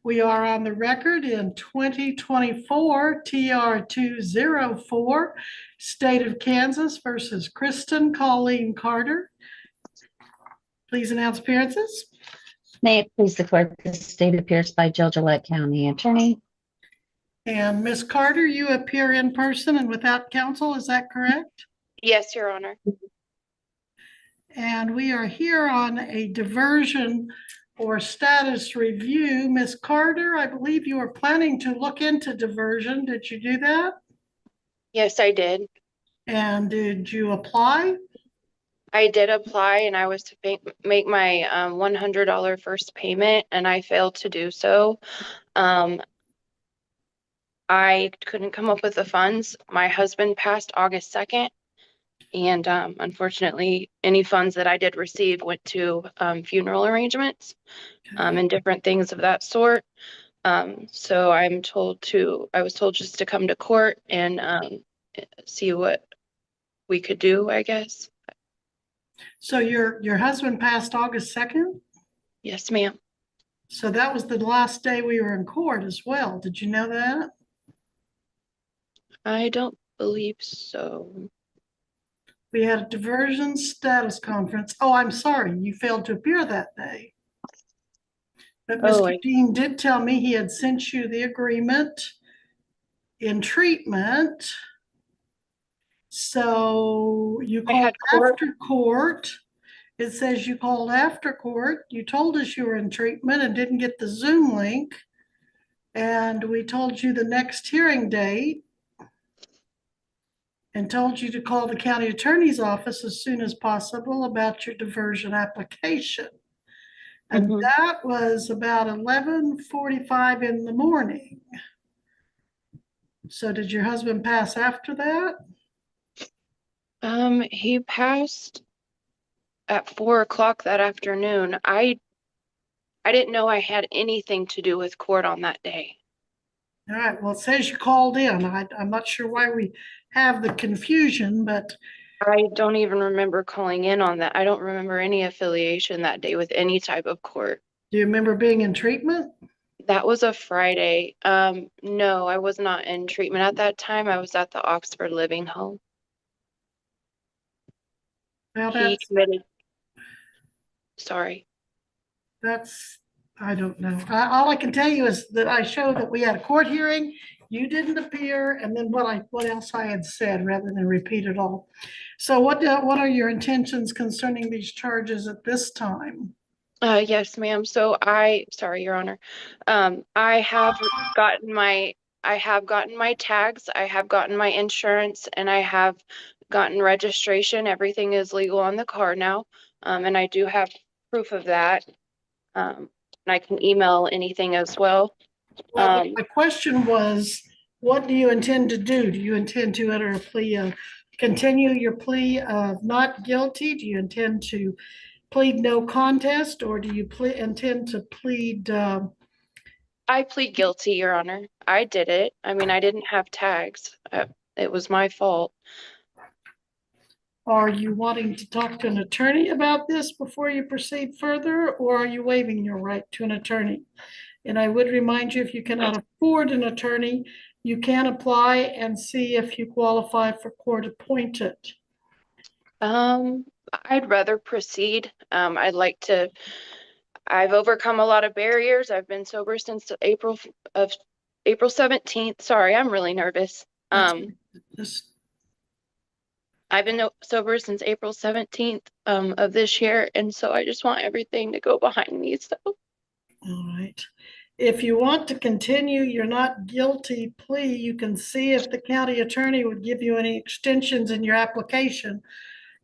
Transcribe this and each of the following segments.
We are on the record in 2024 TR 204, State of Kansas versus Kristen Colleen Carter. Please announce appearances. May it please the court, the state appears by Judge County Attorney. And Ms. Carter, you appear in person and without counsel, is that correct? Yes, Your Honor. And we are here on a diversion or status review. Ms. Carter, I believe you were planning to look into diversion. Did you do that? Yes, I did. And did you apply? I did apply and I was to make my $100 first payment and I failed to do so. I couldn't come up with the funds. My husband passed August 2nd. And unfortunately, any funds that I did receive went to funeral arrangements and different things of that sort. So I was told just to come to court and see what we could do, I guess. So your husband passed August 2nd? Yes, ma'am. So that was the last day we were in court as well. Did you know that? I don't believe so. We had a diversion status conference. Oh, I'm sorry, you failed to appear that day. But Mr. Dean did tell me he had sent you the agreement in treatment. So you called after court. It says you called after court. You told us you were in treatment and didn't get the Zoom link. And we told you the next hearing date and told you to call the county attorney's office as soon as possible about your diversion application. And that was about 11:45 in the morning. So did your husband pass after that? He passed at 4 o'clock that afternoon. I didn't know I had anything to do with court on that day. All right, well, it says you called in. I'm not sure why we have the confusion, but I don't even remember calling in on that. I don't remember any affiliation that day with any type of court. Do you remember being in treatment? That was a Friday. No, I was not in treatment at that time. I was at the Oxford Living Home. Well, He committed. Sorry. I don't know. All I can tell you is that I showed that we had a court hearing. You didn't appear, and then what else I had said rather than repeat it all. So what are your intentions concerning these charges at this time? Yes, ma'am. So sorry, Your Honor. I have gotten my tags, I have gotten my insurance, and I have gotten registration. Everything is legal on the car now. And I do have proof of that. And I can email anything as well. Well, my question was, what do you intend to do? Do you intend to enter a plea, continue your plea of not guilty? Do you intend to plead no contest, or do you intend to plead? I plead guilty, Your Honor. I did it. I mean, I didn't have tags. It was my fault. Are you wanting to talk to an attorney about this before you proceed further, or are you waiving your right to an attorney? And I would remind you, if you cannot afford an attorney, you can apply and see if you qualify for court appointed. I'd rather proceed. I've overcome a lot of barriers. I've been sober since April 17th. Sorry, I'm really nervous. I've been sober since April 17th of this year, and so I just want everything to go behind me. So, all right. If you want to continue your not guilty plea, you can see if the county attorney would give you any extensions in your application.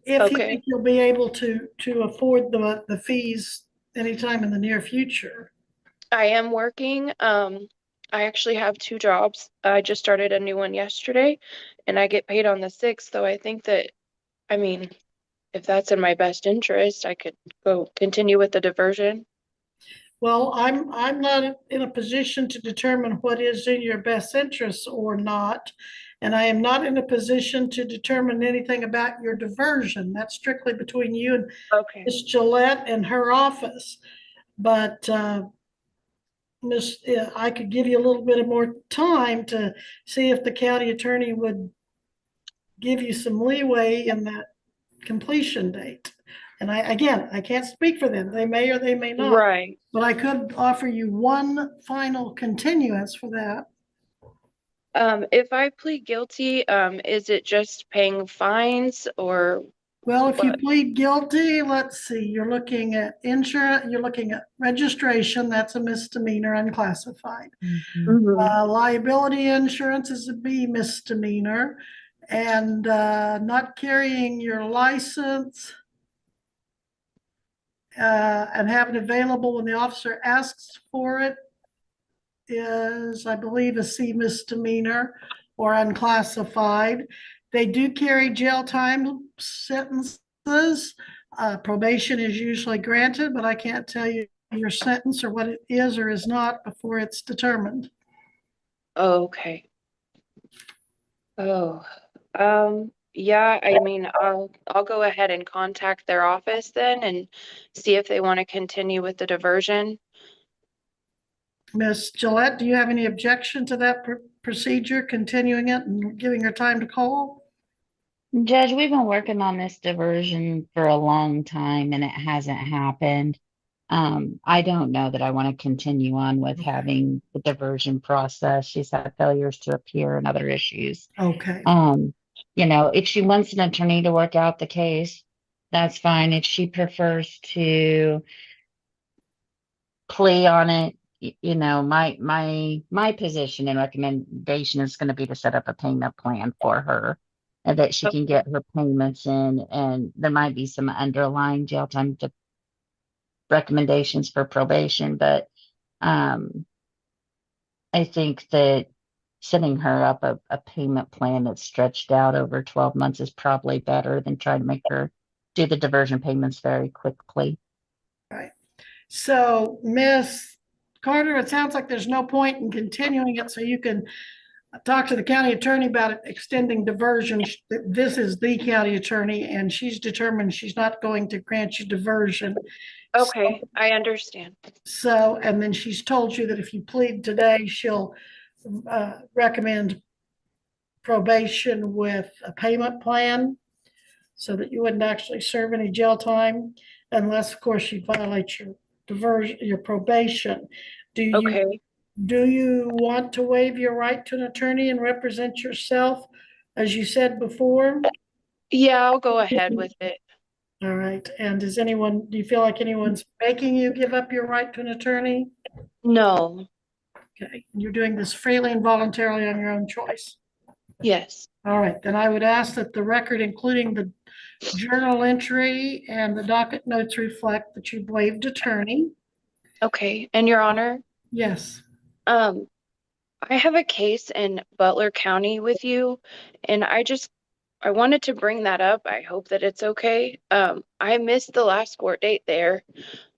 If you think you'll be able to afford the fees anytime in the near future. I am working. I actually have 2 jobs. I just started a new one yesterday and I get paid on the 6th. So I think that, I mean, if that's in my best interest, I could go continue with the diversion. Well, I'm not in a position to determine what is in your best interest or not. And I am not in a position to determine anything about your diversion. That's strictly between you and Ms. Gillette and her office. But I could give you a little bit of more time to see if the county attorney would give you some leeway in that completion date. And I can't speak for them. They may or they may not. Right. But I could offer you one final continuance for that. If I plead guilty, is it just paying fines or? Well, if you What? plead guilty, let's see, you're looking at insurance, you're looking at registration, that's a misdemeanor, unclassified. Mhm. Liability insurance is a B misdemeanor, and not carrying your license and have it available when the officer asks for it is, I believe, a C misdemeanor or unclassified. They do carry jail time sentences. Probation is usually granted, but I can't tell you your sentence or what it is or is not before it's determined. Okay. Oh, yeah, I mean, I'll go ahead and contact their office then and see if they want to continue with the diversion. Ms. Gillette, do you have any objection to that procedure, continuing it and giving her time to call? Judge, we've been working on this diversion for a long time and it hasn't happened. I don't know that I want to continue on with having the diversion process. She's had failures to appear and other issues. Okay. If she wants an attorney to work out the case, that's fine. If she prefers to plea on it, my position and recommendation is going to be to set up a payment plan for her and that she can get her payments in, and there might be some underlying jail time recommendations for probation, but I think that setting her up a payment plan that's stretched out over 12 months is probably better than trying to make her do the diversion payments very quickly. Right. So, Miss Carter, it sounds like there's no point in continuing it, so you can talk to the county attorney about it, extending diversion. This is the county attorney, and she's determined she's not going to grant you diversion. Okay, I understand. So, and then she's told you that if you plead today, she'll recommend probation with a payment plan so that you wouldn't actually serve any jail time unless, of course, you violate your diversion, your probation. Okay. Do you want to waive your right to an attorney and represent yourself, as you said before? Yeah, I'll go ahead with it. All right. And do you feel like anyone's making you give up your right to an attorney? No. Okay. You're doing this freely and voluntarily on your own choice. Yes. All right. Then I would ask that the record, including the journal entry and the docket notes, reflect that you've waived attorney. Okay. And Your Honor, Yes. I have a case in Butler County with you, and I wanted to bring that up. I hope that it's okay. I missed the last court date there.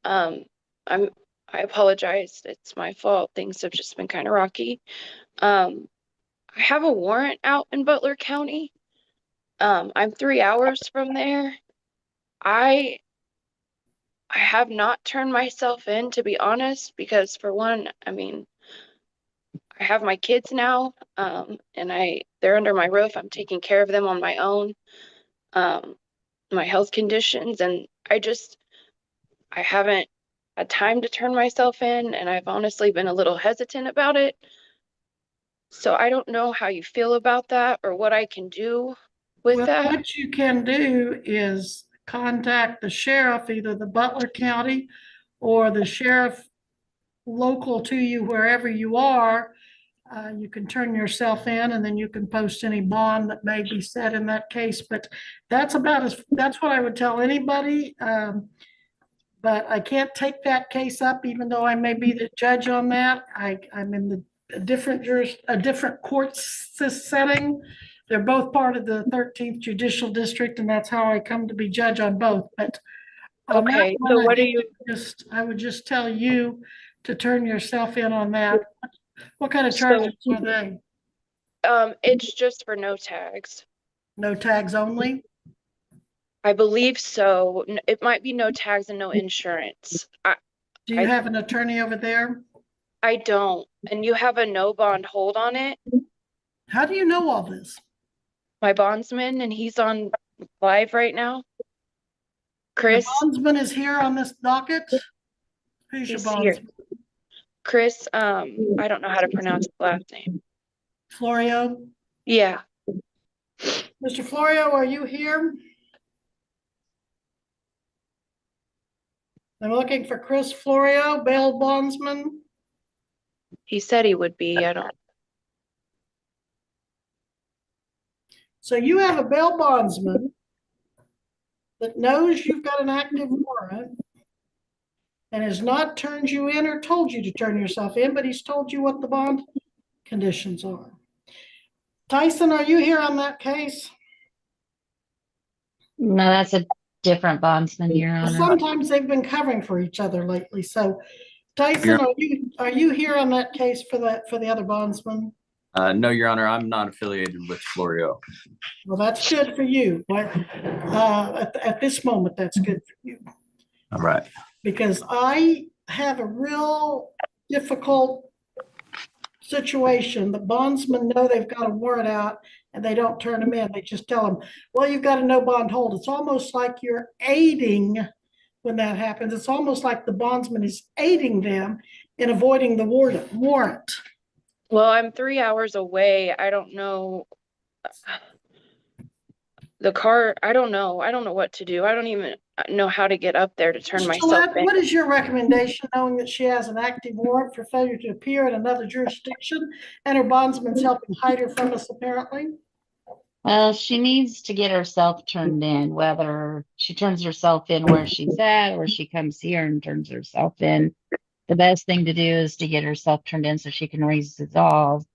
I apologize. It's my fault. Things have just been kind of rocky. I have a warrant out in Butler County. I'm 3 hours from there. I have not turned myself in, to be honest, because for one, I mean, I have my kids now, and they're under my roof. I'm taking care of them on my own. My health conditions, and I haven't had time to turn myself in, and I've honestly been a little hesitant about it. So I don't know how you feel about that or what I can do with Well, that. what you can do is contact the sheriff, either the Butler County or the sheriff local to you, wherever you are. You can turn yourself in and then you can post any bond that may be set in that case. But that's what I would tell anybody. But I can't take that case up, even though I may be the judge on that. I'm in a different court setting. They're both part of the 13th Judicial District, and that's how I come to be judge on both. But on that Okay, one, so what do you? I would just tell you to turn yourself in on that. What kind of charges are they? It's just for no tags. No tags only? I believe so. It might be no tags and no insurance. Do you have an attorney over there? I don't. And you have a no bond hold on it. How do you know all this? My bondsman, and he's on live right now. Your Chris, bondsman is here on this docket? Who's your he's here. bondsman? Chris, I don't know how to pronounce the last name. Florio? Yeah, Mr. Florio, are you here? I'm looking for Chris Florio, bail bondsman. he said he would be. I don't. So you have a bail bondsman that knows you've got an active warrant and has not turned you in or told you to turn yourself in, but he's told you what the bond conditions are. Tyson, are you here on that case? No, that's a different bondsman, Your Well, Honor. sometimes they've been covering for each other lately. So Tyson, are you here on that case for the other bondsman? No, Your Honor, I'm not affiliated with Florio. Well, that's good for you. But at this moment, that's good for you. All right. Because I have a real difficult situation. The bondsmen know they've got a warrant out and they don't turn them in. They just tell them, well, you've got a no bond hold. It's almost like you're aiding when that happens. It's almost like the bondsman is aiding them in avoiding the warrant. Well, I'm 3 hours away. I don't know. The car, I don't know. I don't know what to do. I don't even know how to get up there to turn Ms. myself Gillette, in. what is your recommendation, knowing that she has an active warrant for failure to appear in another jurisdiction and her bondsman's helping hide her from us apparently? Well, she needs to get herself turned in, whether she turns herself in where she's at or she comes here and turns herself in. The best thing to do is to get herself turned in so she can resolve.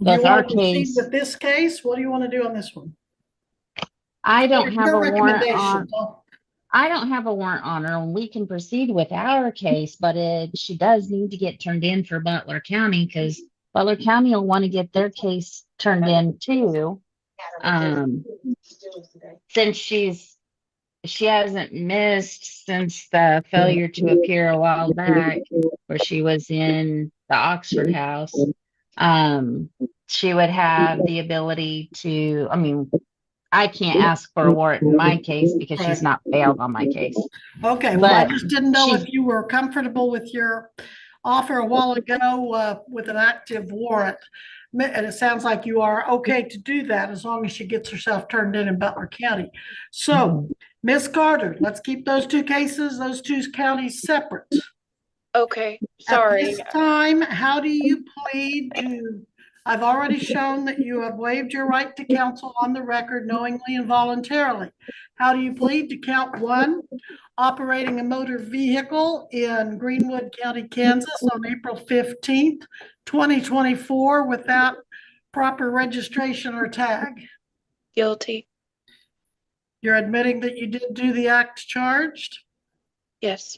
Do you With our want to proceed case, with this case? What do you want to do on this one? I don't have Your a warrant on. recommendation. I don't have a warrant on her, and we can proceed with our case, but she does need to get turned in for Butler County because Butler County will want to get their case turned in too. Since she hasn't missed since the failure to appear a while back, where she was in the Oxford house, she would have the ability to, I mean, I can't ask for a warrant in my case because she's not failed on my case. Okay, well, I But just didn't know she's- if you were comfortable with your offer a while ago with an active warrant. And it sounds like you are okay to do that as long as she gets herself turned in Butler County. So, Ms. Carter, let's keep those two cases, those two counties separate. Okay, At sorry. this time, how do you plead to, I've already shown that you have waived your right to counsel on the record knowingly and voluntarily. How do you plead to count one, operating a motor vehicle in Greenwood County, Kansas on April 15th, 2024 without proper registration or tag? Guilty. You're admitting that you did do the act charged? Yes.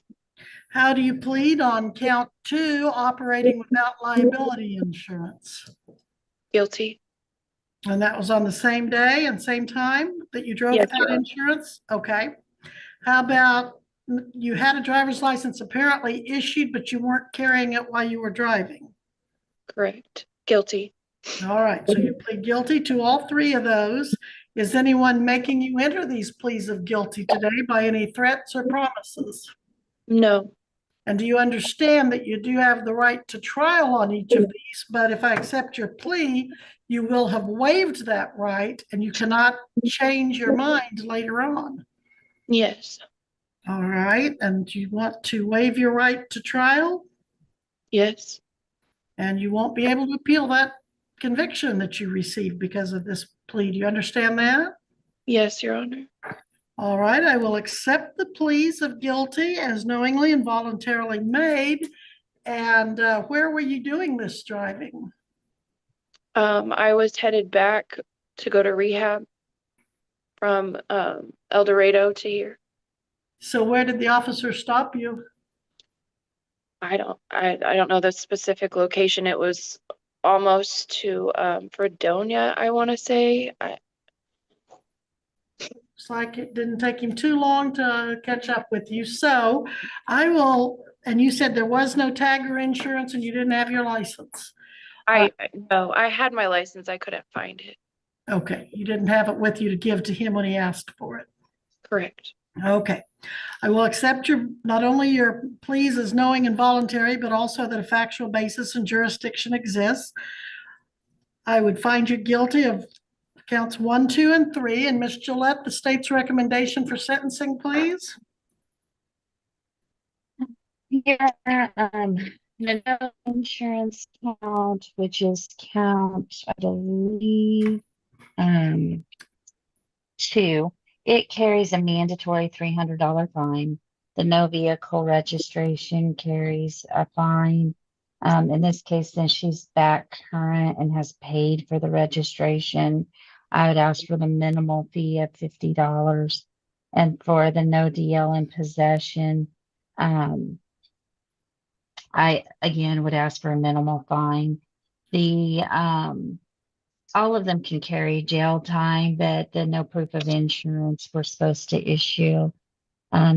How do you plead on count two, operating without liability insurance? Guilty. And that was on the same day and same time that you drove Yes, without Your Honor. insurance? Okay. How about you had a driver's license apparently issued, but you weren't carrying it while you were driving? Correct. Guilty. All right, so you plead guilty to all three of those. Is anyone making you enter these pleas of guilty today by any threats or promises? No. And do you understand that you do have the right to trial on each of these, but if I accept your plea, you will have waived that right and you cannot change your mind later on? Yes. All right, and you want to waive your right to trial? Yes. And you won't be able to appeal that conviction that you received because of this plea. Do you understand that? Yes, Your Honor. All right, I will accept the pleas of guilty as knowingly and voluntarily made. And where were you doing this driving? I was headed back to go to rehab from El Dorado to here. So where did the officer stop you? I don't know the specific location. It was almost to Fredonia, I want to say. Looks like it didn't take him too long to catch up with you. So I will And you said there was no tag or insurance and you didn't have your license. No, I had my license. I couldn't find it. Okay, you didn't have it with you to give to him when he asked for it. Correct. Okay, I will accept not only your pleas as knowing and voluntary, but also that a factual basis and jurisdiction exists. I would find you guilty of counts 1, 2, and 3. And Ms. Gillette, the state's recommendation for sentencing, please. Here, the no insurance count, which is count, I believe, 2. It carries a mandatory $300 fine. The no vehicle registration carries a fine. In this case, since she's back current and has paid for the registration, I would ask for the minimal fee of $50. And for the no DL in possession, I again would ask for a minimal fine. The all of them can carry jail time, but the no proof of insurance, we're supposed to issue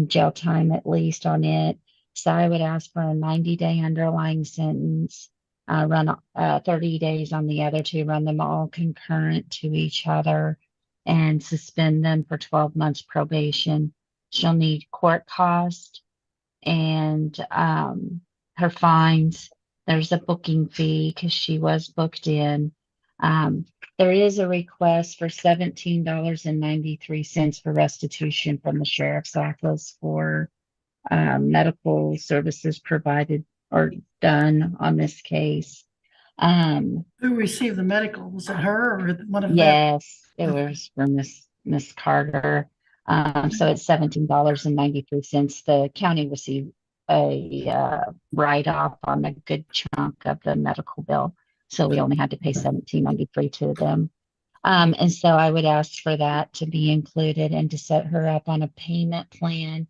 jail time at least on it. So I would ask for a 90-day underlying sentence, run 30 days on the other 2, run them all concurrent to each other, and suspend them for 12 months probation. She'll need court cost and her fines. There's a booking fee because she was booked in. There is a request for $17.93 for restitution from the sheriff's office for medical services provided or done on this case. Who received the medical? Was it her or one of them? Yes, it was for Miss Carter. So it's $17.93. The county received a write-off on a good chunk of the medical bill. So we only had to pay $17.93 to them. And so I would ask for that to be included and to set her up on a payment plan.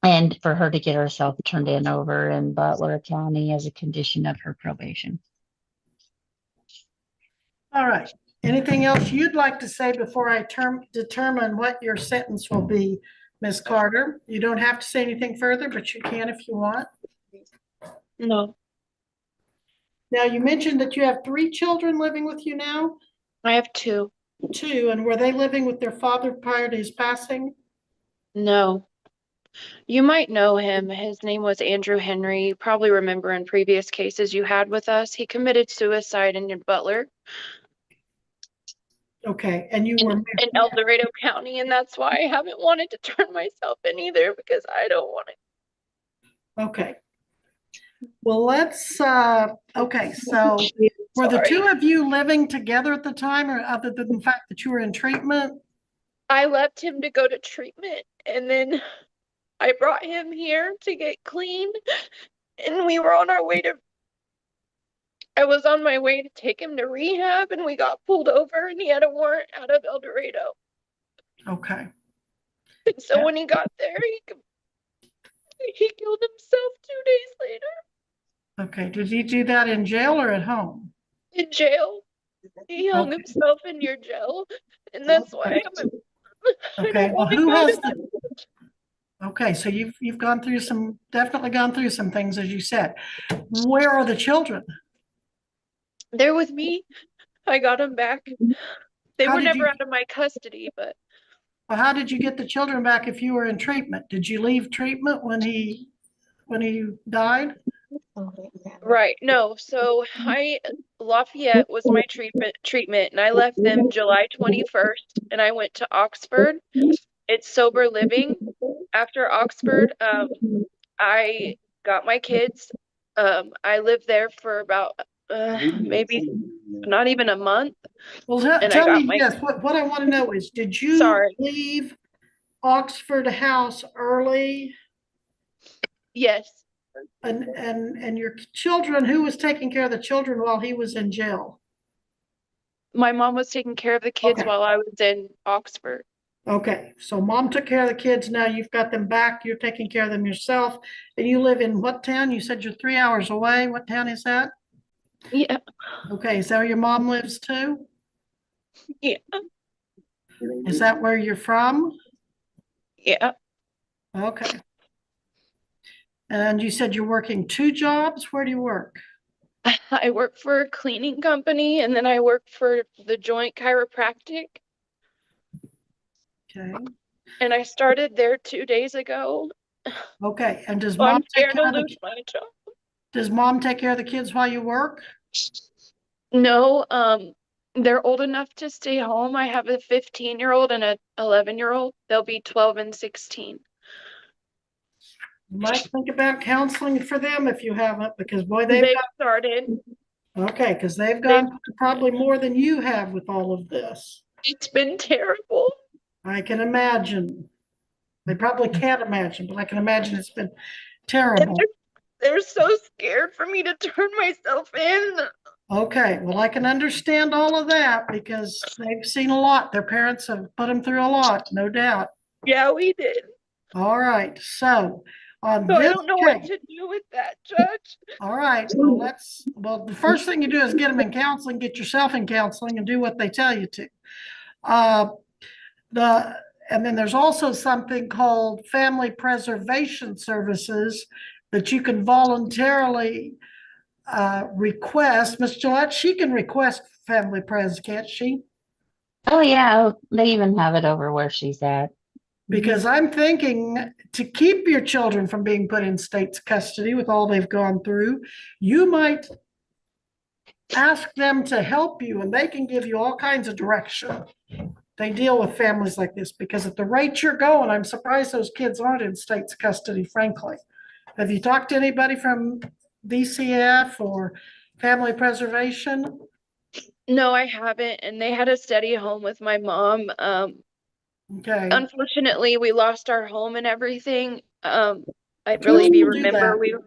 And for her to get herself turned in over in Butler County as a condition of her probation. All right. Anything else you'd like to say before I determine what your sentence will be, Ms. Carter? You don't have to say anything further, but you can if you want. No, Now, you mentioned that you have 3 children living with you now? I have 2. 2, and were they living with their father prior to his passing? No. You might know him. His name was Andrew Henry. You probably remember in previous cases you had with us. He committed suicide in Butler. Okay, and you were in El Dorado County, and that's why I haven't wanted to turn myself in either, because I don't want it. okay. Well, let's okay, so were the Sorry. 2 of you living together at the time, or other than the fact that you were in treatment? I left him to go to treatment, and then I brought him here to get clean, and we were on our way to I was on my way to take him to rehab, and we got pulled over, and he had a warrant out of El Dorado. Okay. And so Yeah. when he got there, he killed himself 2 days later Okay, did he do that in jail or at home? in jail. He hung Okay. himself in your jail, and that's why I Okay, don't well, want to who go has to okay, so you've gone through definitely gone through some things, as you said. Where are the children? They're with me. I got them back. They How were did never you- out of my custody, but Well, how did you get the children back if you were in treatment? Did you leave treatment when he died? right. No, so Lafayette was my treatment, and I left them July 21st, and I went to Oxford. It's sober living. After Oxford, I got my kids. I lived there for about maybe not even a month. Well, And tell me this, what I want to know is, did you Sorry. leave Oxford House early? Yes, And your children, who was taking care of the children while he was in jail? my mom was taking care of the kids Okay. while I was in Oxford. Okay, so mom took care of the kids, now you've got them back, you're taking care of them yourself, and you live in what town? You said you're 3 hours away, what town is that? Yeah, Okay, is that where your mom lives too? yeah, Is that where you're from? yeah. Okay. And you said you're working 2 jobs? Where do you work? I work for a cleaning company and then I work for the Joint Chiropractic. Okay. And I started there 2 days ago. Okay. And does So I'm mom take scared care to of the lose my job. does mom take care of the kids while you work? No, they're old enough to stay home. I have a 15-year-old and a 11-year-old. They'll be 12 and 16. You might think about counseling for them if you haven't, because boy, they've They've started. okay, because they've They've gone probably more than you have with all of this. It's been terrible. I can imagine. They probably can't imagine, but I can imagine it's been And terrible. they're so scared for me to turn myself in. Okay, well, I can understand all of that because they've seen a lot. Their parents have put them through a lot, no doubt. Yeah, we did. All right, so on So I this don't know what case, to do with that, Judge. all right, well, the first thing you do is get them in counseling, get yourself in counseling and do what they tell you to. Uh, and then there's also something called family preservation services that you can voluntarily request. Ms. Gillette, she can request family pres, can't she? Oh yeah, they even have it over where she's at. Because I'm thinking to keep your children from being put in state's custody with all they've gone through, you might ask them to help you and they can give you all kinds of direction. They deal with families like this because at the rate you're going, I'm surprised those kids aren't in state's custody, frankly. Have you talked to anybody from DCF or family preservation? No, I haven't. And they had a steady home with my mom. Okay. Unfortunately, we lost our home and everything. I Who's believe you gonna do remember that?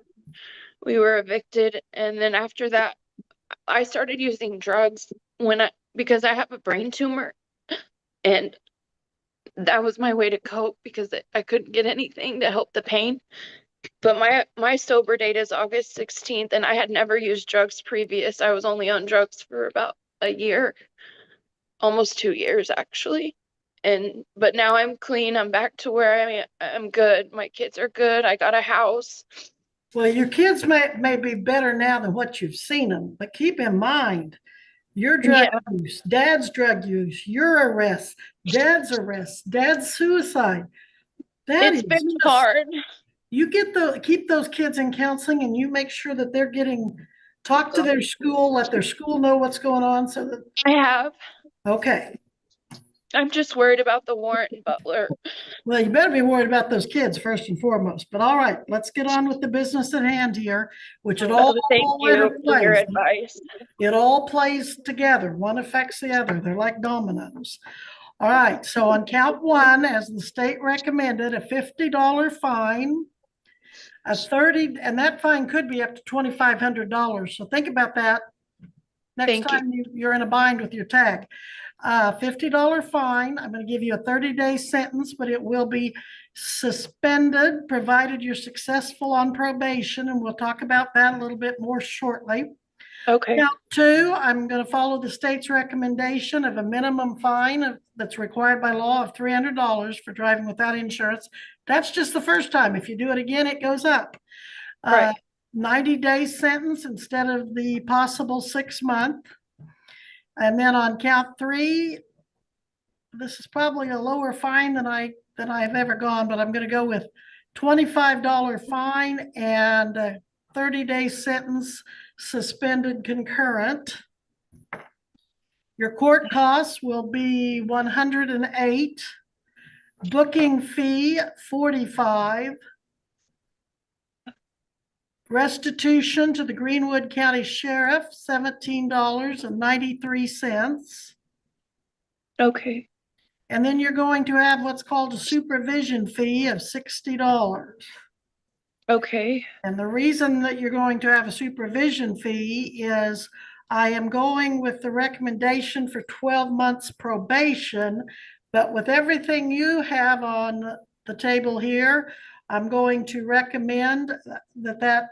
we were evicted, and then after that, I started using drugs because I have a brain tumor, and that was my way to cope because I couldn't get anything to help the pain. But my sober date is August 16th, and I had never used drugs previous. I was only on drugs for about a year, almost 2 years actually. But now I'm clean. I'm back to where I'm good. My kids are good. I got a house. Well, your kids may be better now than what you've seen them, but keep in mind, your drug Yeah, use, dad's drug use, your arrest, dad's suicide. That it's is been just, hard. you keep those kids in counseling and you make sure that they're talk to their school, let their school know what's going on so that, I have. okay. I'm just worried about the warrant and Butler. Well, you better be worried about those kids first and foremost, but all right, let's get on with the business at hand here, which it all Thank you for your interplays. advice. It all plays together. One affects the other. They're like dominoes. All right, so on count 1, as the state recommended, a $50 fine, and that fine could be up to $2,500. So think about that next Thank you. time you're in a bind with your tag. $50 fine. I'm going to give you a 30-day sentence, but it will be suspended provided you're successful on probation, and we'll talk about that a little bit more shortly. Okay. Count 2, I'm going to follow the state's recommendation of a minimum fine that's required by law of $300 for driving without insurance. That's just the first time. If you do it again, it goes up. Right. 90-day sentence instead of the possible 6-month. And then on count 3, this is probably a lower fine than I've ever gone, but I'm going to go with $25 fine and a 30-day sentence, suspended concurrent. Your court costs will be $108, booking fee $45, restitution to the Greenwood County Sheriff $17.93. Okay. And then you're going to have what's called a supervision fee of $60. Okay. And the reason that you're going to have a supervision fee is I am going with the recommendation for 12 months probation, but with everything you have on the table here, I'm going to recommend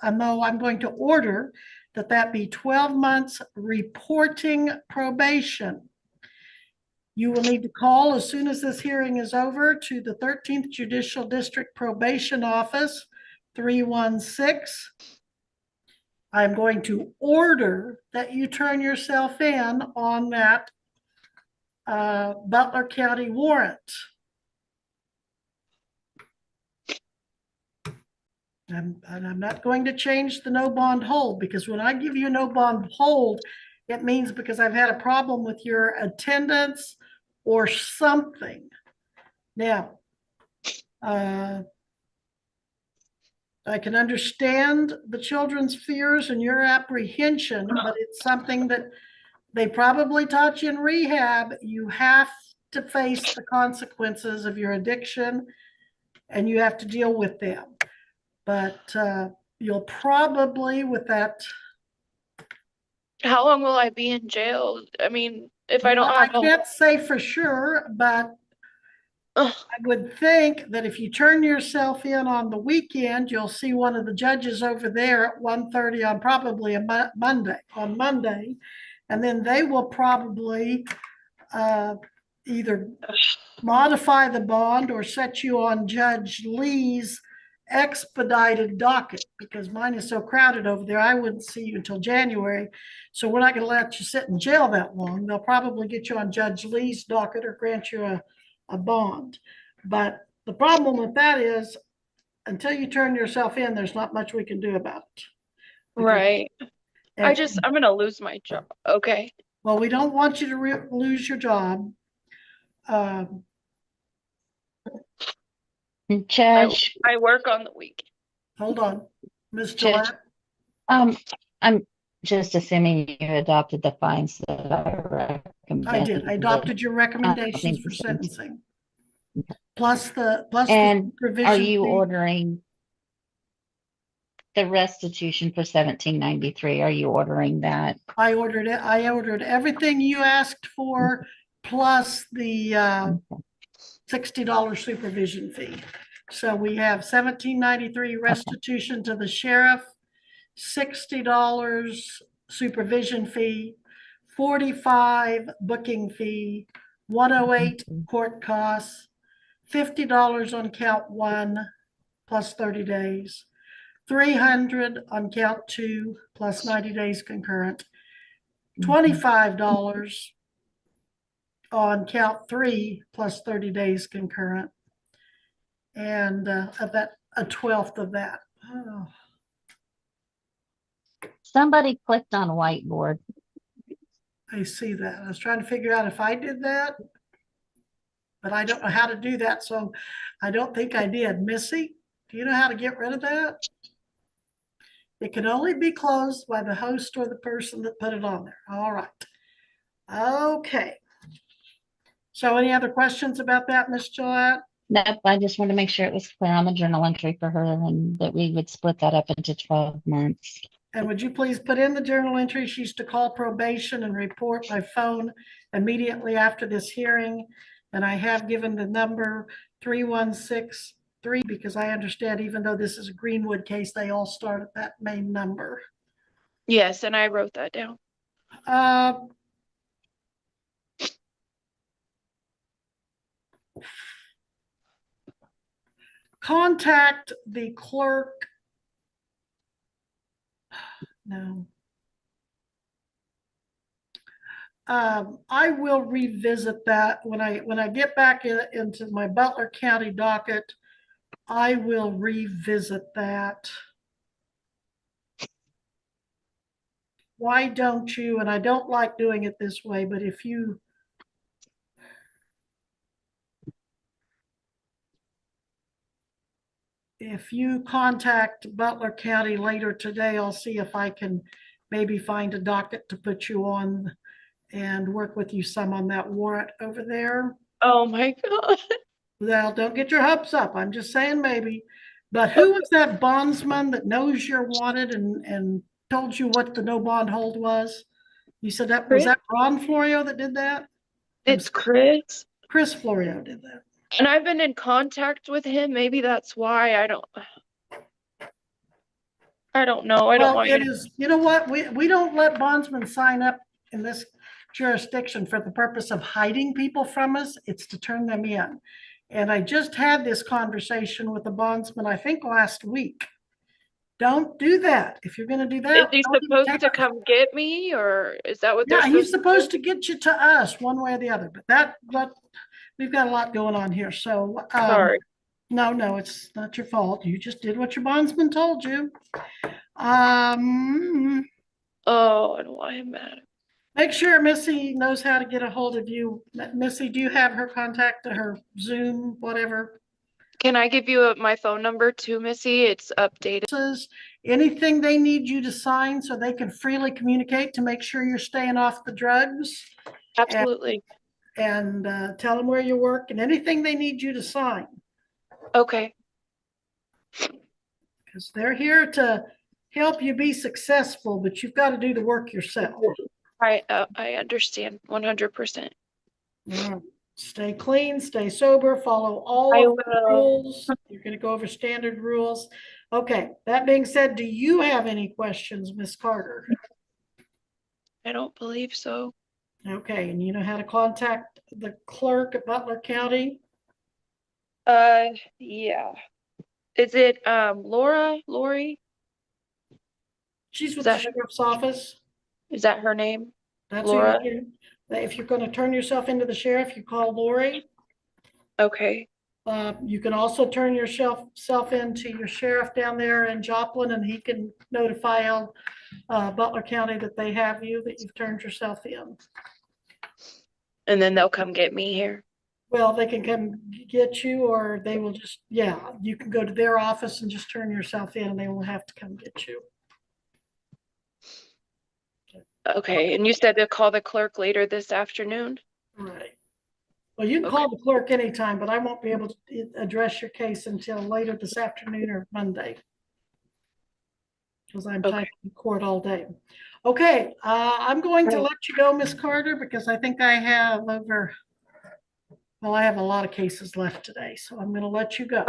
I'm going to order that be 12 months reporting probation. You will need to call as soon as this hearing is over to the 13th Judicial District Probation Office 316. I'm going to order that you turn yourself in on that Butler County warrant. And I'm not going to change the no bond hold, because when I give you no bond hold, it means because I've had a problem with your attendance or something. Now, I can understand the children's fears and your apprehension, but it's something that they probably taught you in rehab. You have to face the consequences of your addiction and you have to deal with them. But you'll probably, with that. How long will I be in jail? I mean, if I don't I have can't say for sure, but I would think that if you turn yourself in on the weekend, you'll see one of the judges over there at 1:30 on probably a Monday. And then they will probably either modify the bond or set you on Judge Lee's expedited docket, because mine is so crowded over there. I wouldn't see you until January. So we're not going to let you sit in jail that long. They'll probably get you on Judge Lee's docket or grant you a bond. But the problem with that is until you turn yourself in, there's not much we can do about it. right. I'm going to lose my job. Okay. Well, we don't want you to lose your job. Judge, I work on the weekend. Hold on, Ms. Judge, Gillette. I'm just assuming you adopted the fines that I recommended. I did. I adopted your recommendations for sentencing. Plus the supervision. Are you ordering the restitution for 1793? Are you ordering that? I ordered it. I ordered everything you asked for, plus the $60 supervision fee. So we have 1793 restitution to the sheriff, $60 supervision fee, 45 booking fee, 108 court costs, $50 on count 1 plus 30 days, 300 on count 2 plus 90 days concurrent, $25 on count 3 plus 30 days concurrent, and of that, a 1/12 of that. Oh. Somebody clicked on a whiteboard. I see that. I was trying to figure out if I did that, but I don't know how to do that, so I don't think I did. Missy, do you know how to get rid of that? It can only be closed by the host or the person that put it on there. All right. Okay. So any other questions about that, Ms. Gillette? Nope, I just wanted to make sure it was clear on the journal entry for her and that we would split that up into 12 months. And would you please put in the journal entry, she's to call probation and report by phone immediately after this hearing. And I have given the number 3163, because I understand even though this is a Greenwood case, they all start at that main number. Yes, and I wrote that down. Contact the clerk. No. I will revisit that when I get back into my Butler County docket. I will revisit that. Why don't you? And I don't like doing it this way, but if you contact Butler County later today, I'll see if I can maybe find a docket to put you on and work with you some on that warrant over there. Oh my God. Well, don't get your hopes up. I'm just saying maybe. But who was that bondsman that knows you're wanted and told you what the no bond hold was? You said that was that Ron Florio that did that? It's Chris. Chris Florio did that. And I've been in contact with him. Maybe that's why I don't know. I don't want it is, you know what? We don't let bondsmen sign up in this jurisdiction for the purpose of hiding people from us. It's to turn them in. And I just had this conversation with a bondsman, I think last week. Don't do that. If you're gonna do Is that. he don't even supposed take to us- come get me, or is that what they're Yeah, he's supposed supposed to get you to us one way or the other, but we've got a lot going on here, so. to? Sorry. No, it's not your fault. You just did what your bondsman told you. Um, Oh, I don't want him mad. make sure Missy knows how to get a hold of you. Missy, do you have her contact, her Zoom, whatever? Can I give you my phone number too, Missy? It's updated. Says anything they need you to sign so they can freely communicate to make sure you're staying off the drugs, Absolutely. and tell them where you work and anything they need you to sign, Okay. because they're here to help you be successful, but you've got to do the work yourself. I understand 100%. Stay clean, stay sober, follow all I of the will. rules. You're gonna go over standard rules. Okay, that being said, do you have any questions, Miss Carter? I don't believe so. Okay, and you know how to contact the clerk at Butler County? Yeah. Is it Lori? She's with Is the that- sheriff's office. Is that her name? That's who Laura? if you're gonna turn yourself into the sheriff, you call Lori. Okay. You can also turn yourself into your sheriff down there in Joplin, and he can notify Butler County that they have you, that you've turned yourself in. And then they'll come get me here. Well, they can come get you, or they will just, yeah, you can go to their office and just turn yourself in, and they will have to come get you. Okay. And you said to call the clerk later this afternoon? Right. Well, you can call the clerk anytime, but I won't be able to address your case until later this afternoon or Monday, because I'm typing in court all day. Okay, I'm going to let you go, Miss Carter, because I think I have I have a lot of cases left today, so I'm going to let you go.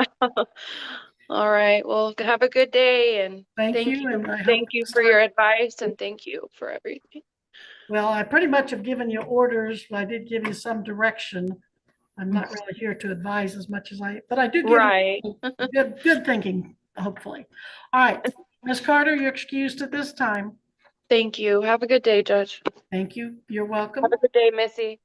All right. Well, have a good day, and Thank you, and I hope thank you for your advice, and thank you for everything. Well, I pretty much have given you orders, but I did give you some direction. I'm not really here to advise as much as but I do give Right. you good thinking, hopefully. All right, Ms. Carter, you're excused at this time. Thank you. Have a good day, Judge. Thank you. You're welcome. Have a good day, Missy.